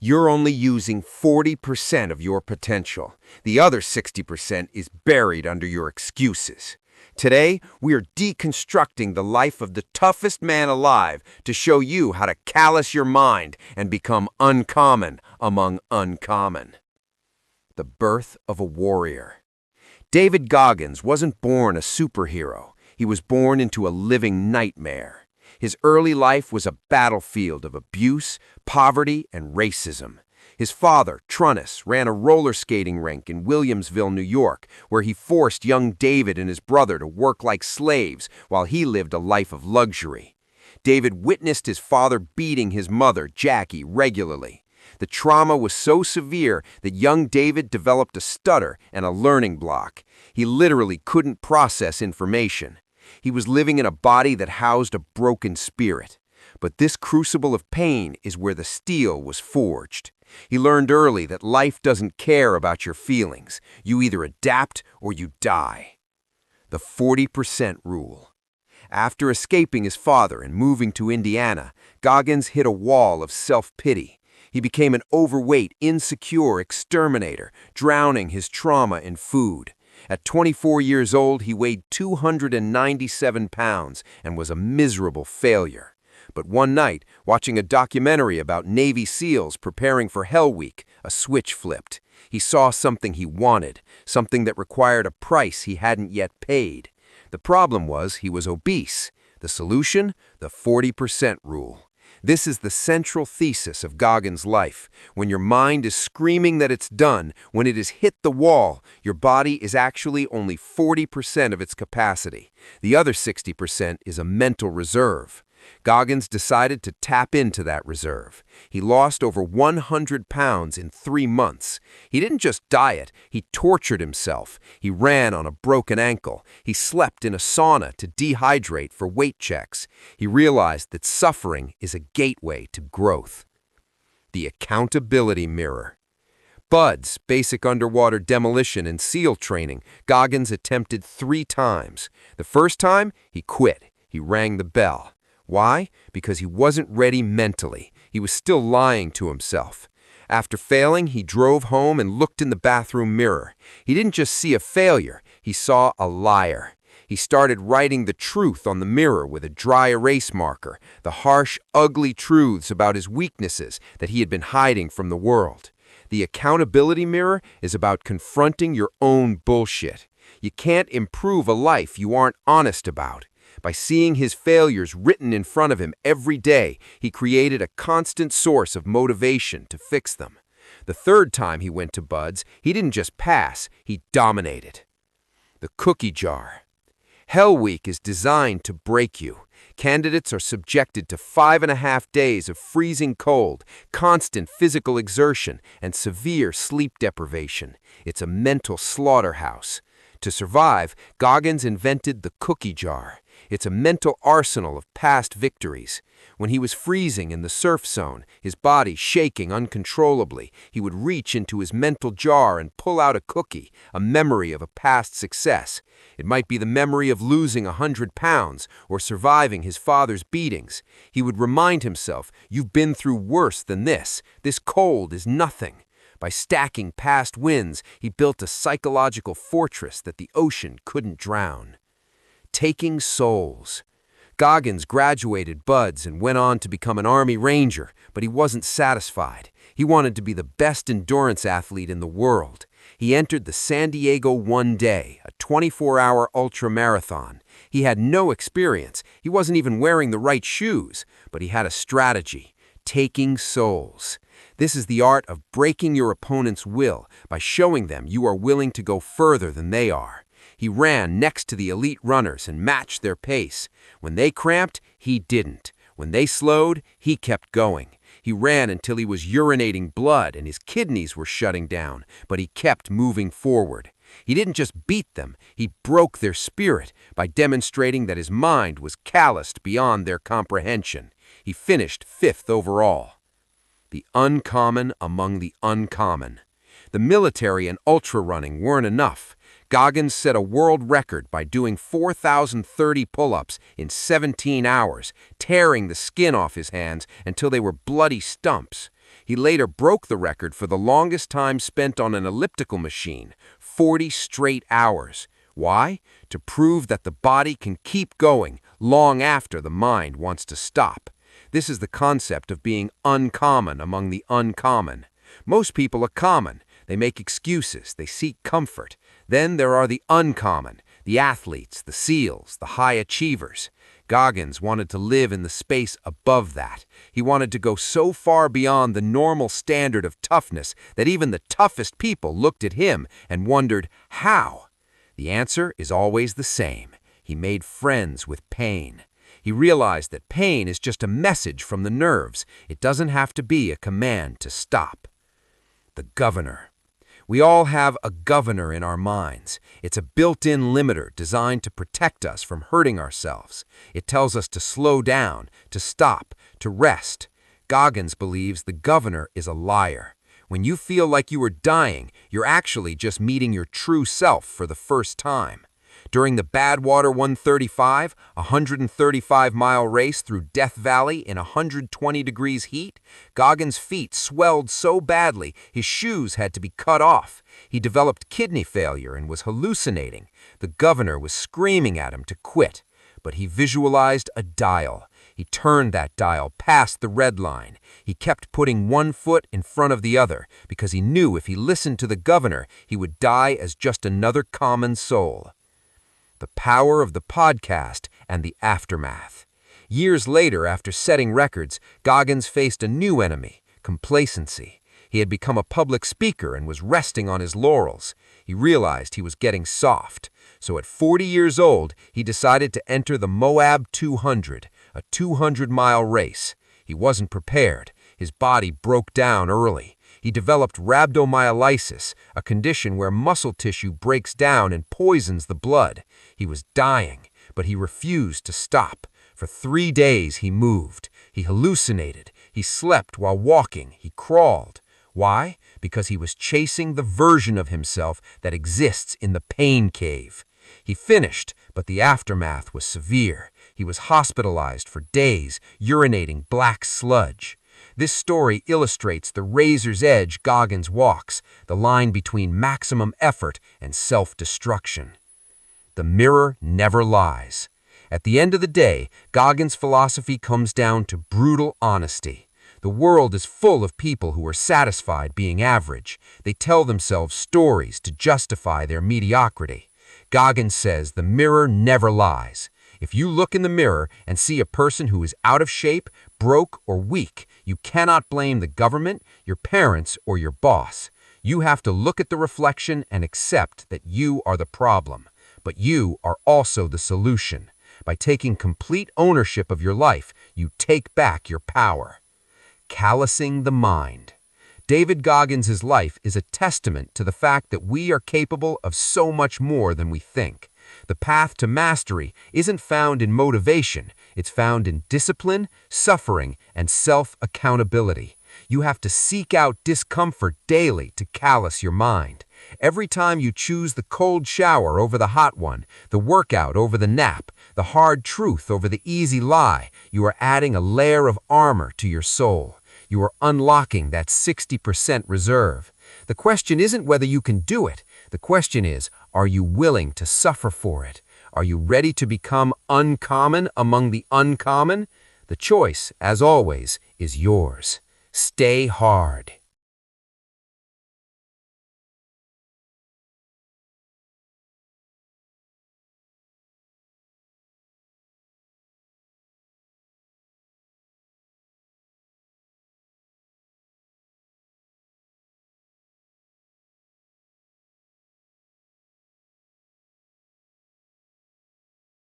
You're only using 40% of your potential. The other 60% is buried under your excuses. Today, we are deconstructing the life of the toughest man alive to show you how to callous your mind and become uncommon among uncommon. The birth of a warrior. David Goggins wasn't born a superhero. He was born into a living nightmare. His early life was a battlefield of abuse, poverty, and racism. His father, Toughness, ran a roller skating rink in Williamsville, New York, where he forced young David and his brother to work like slaves while he lived a life of luxury. David witnessed his father beating his mother, Jackie, regularly. The trauma was so severe that young David developed a stutter and a learning block. He literally couldn't process information. He was living in a body that housed a broken spirit. But this crucible of pain is where the steel was forged. He learned early that life doesn't care about your feelings. You either adapt or you die. The 40% rule. After escaping his father and moving to Indiana, Goggins hit a wall of self-pity. He became an overweight, insecure exterminator, drowning his trauma in food. At 24 years old, he weighed 297 pounds and was a miserable failure. But one night, watching a documentary about Navy SEALs preparing for Hell Week, a switch flipped. He saw something he wanted, something that required a price he hadn't yet paid. The problem was he was obese. The solution? The 40% rule. This is the central thesis of Goggins' life. When your mind is screaming that it's done, when it has hit the wall, your body is actually only 40% of its capacity. The other 60% is a mental reserve. Goggins decided to tap into that reserve. He lost over 100 pounds in 3 months. He didn't just diet, he tortured himself. He ran on a broken ankle. He slept in a sauna to dehydrate for weight checks. He realized that suffering is a gateway to growth. The accountability mirror. BUD/S, basic underwater demolition and SEAL training, Goggins attempted 3 times. The first time, he quit. He rang the bell. Why? Because he wasn't ready mentally. He was still lying to himself. After failing, he drove home and looked in the bathroom mirror. He didn't just see a failure, he saw a liar. He started writing the truth on the mirror with a dry erase marker, the harsh, ugly truths about his weaknesses that he had been hiding from the world. The accountability mirror is about confronting your own bullshit. You can't improve a life you aren't honest about. By seeing his failures written in front of him every day, he created a constant source of motivation to fix them. The third time he went to BUD/S, he didn't just pass, he dominated. The cookie jar. Hell Week is designed to break you. Candidates are subjected to 5.5 days of freezing cold, constant physical exertion, and severe sleep deprivation. It's a mental slaughterhouse. To survive, Goggins invented the cookie jar. It's a mental arsenal of past victories. When he was freezing in the surf zone, his body shaking uncontrollably, he would reach into his mental jar and pull out a cookie, a memory of a past success. It might be the memory of losing 100 pounds or surviving his father's beatings. He would remind himself, "You've been through worse than this. This cold is nothing." By stacking past wins, he built a psychological fortress that the ocean couldn't drown. Taking souls. Goggins graduated BUD/S and went on to become an Army Ranger, but he wasn't satisfied. He wanted to be the best endurance athlete in the world. He entered the San Diego One Day, a 24-hour ultramarathon. He had no experience. He wasn't even wearing the right shoes, but he had a strategy. Taking souls. This is the art of breaking your opponent's will by showing them you are willing to go further than they are. He ran next to the elite runners and matched their pace. When they cramped, he didn't. When they slowed, he kept going. He ran until he was urinating blood and his kidneys were shutting down, but he kept moving forward. He didn't just beat them, he broke their spirit by demonstrating that his mind was calloused beyond their comprehension. He finished 5th overall. The uncommon among the uncommon. The military and ultra running weren't enough. Goggins set a world record by doing 4,030 pull-ups in 17 hours, tearing the skin off his hands until they were bloody stumps. He later broke the record for the longest time spent on an elliptical machine, 40 straight hours. Why? To prove that the body can keep going long after the mind wants to stop. This is the concept of being uncommon among the uncommon. Most people are common. They make excuses. They seek comfort. Then there are the uncommon, the athletes, the SEALs, the high achievers. Goggins wanted to live in the space above that. He wanted to go so far beyond the normal standard of toughness that even the toughest people looked at him and wondered, how? The answer is always the same. He made friends with pain. He realized that pain is just a message from the nerves. It doesn't have to be a command to stop. The governor. We all have a governor in our minds. It's a built-in limiter designed to protect us from hurting ourselves. It tells us to slow down, to stop, to rest. Goggins believes the governor is a liar. When you feel like you are dying, you're actually just meeting your true self for the first time. During the Badwater 135, a 135-mile race through Death Valley in 120 degrees heat, Goggins' feet swelled so badly his shoes had to be cut off. He developed kidney failure and was hallucinating. The governor was screaming at him to quit, but he visualized a dial. He turned that dial past the red line. He kept putting one foot in front of the other because he knew if he listened to the governor, he would die as just another common soul. The power of the podcast and the aftermath. Years later, after setting records, Goggins faced a new enemy, complacency. He had become a public speaker and was resting on his laurels. He realized he was getting soft. So at 40 years old, he decided to enter the Moab 200, a 200-mile race. He wasn't prepared. His body broke down early. He developed rhabdomyolysis, a condition where muscle tissue breaks down and poisons the blood. He was dying, but he refused to stop. For 3 days he moved. He hallucinated. He slept while walking. He crawled. Why? Because he was chasing the version of himself that exists in the pain cave. He finished, but the aftermath was severe. He was hospitalized for days, urinating black sludge. This story illustrates the razor's edge Goggins walks, the line between maximum effort and self-destruction. The mirror never lies. At the end of the day, Goggins' philosophy comes down to brutal honesty. The world is full of people who are satisfied being average. They tell themselves stories to justify their mediocrity. Goggins says the mirror never lies. If you look in the mirror and see a person who is out of shape, broke, or weak, you cannot blame the government, your parents, or your boss. You have to look at the reflection and accept that you are the problem, but you are also the solution. By taking complete ownership of your life, you take back your power. Callousing the mind. David Goggins' life is a testament to the fact that we are capable of so much more than we think. The path to mastery isn't found in motivation, it's found in discipline, suffering, and self-accountability. You have to seek out discomfort daily to callous your mind. Every time you choose the cold shower over the hot one, the workout over the nap, the hard truth over the easy lie, you are adding a layer of armor to your soul. You are unlocking that 60% reserve. The question isn't whether you can do it. The question is, are you willing to suffer for it? Are you ready to become uncommon among the uncommon? The choice, as always, is yours. Stay hard.